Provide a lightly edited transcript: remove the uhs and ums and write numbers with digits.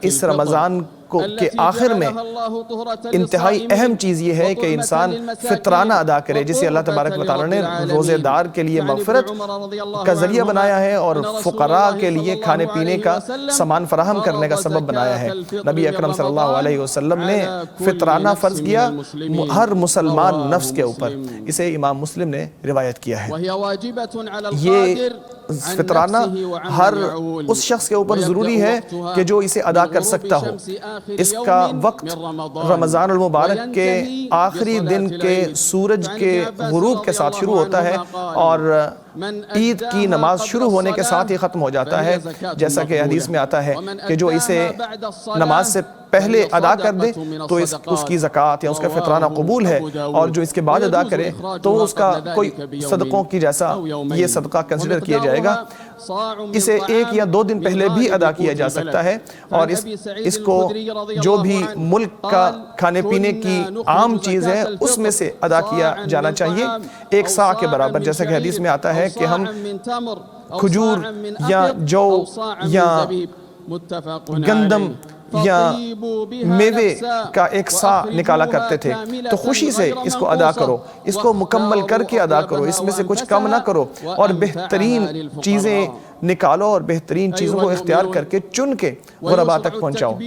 اس رمضان کے آخر میں انتہائی اہم چیز یہ ہے کہ انسان فطرانہ ادا کرے، جسے اللہ تبارک و تعالیٰ نے روزے دار کے لیے مغفرت کا ذریعہ بنایا ہے اور فقراء کے لیے کھانے پینے کا سامان فراہم کرنے کا سبب بنایا ہے۔ نبی اکرم صلی اللہ علیہ وسلم نے فطرانہ فرض کیا ہر مسلمان نفس کے اوپر، اسے امام مسلم نے روایت کیا ہے۔ یہ فطرانہ ہر اس شخص کے اوپر ضروری ہے کہ جو اسے ادا کر سکتا ہو۔ اس کا وقت رمضان المبارک کے آخری دن کے سورج کے غروب کے ساتھ شروع ہوتا ہے اور عید کی نماز شروع ہونے کے ساتھ ہی ختم ہو جاتا ہے، جیسا کہ حدیث میں آتا ہے کہ جو اسے نماز سے پہلے ادا کر دے تو اس کی زکوٰۃ یا اس کا فطرانہ قبول ہے، اور جو اس کے بعد ادا کرے تو اس کا کوئی صدقوں کی جیسا یہ صدقہ کنسیڈر کیا جائے گا۔ اسے 1 یا 2 دن پہلے بھی ادا کیا جا سکتا ہے، اور اس کو جو بھی ملک کا کھانے پینے کی عام چیز ہے اس میں سے ادا کیا جانا چاہیے 1 سا کے برابر، جیسا کہ حدیث میں آتا ہے کہ ہم کھجور یا جو یا گندم یا میوے کا 1 سا نکالا کرتے تھے، تو خوشی سے اس کو ادا کرو، اس کو مکمل کر کے ادا کرو، اس میں سے کچھ کم نہ کرو، اور بہترین چیزیں نکالو اور بہترین چیزوں کو اختیار کر کے چن کے غرباء تک پہنچاؤ۔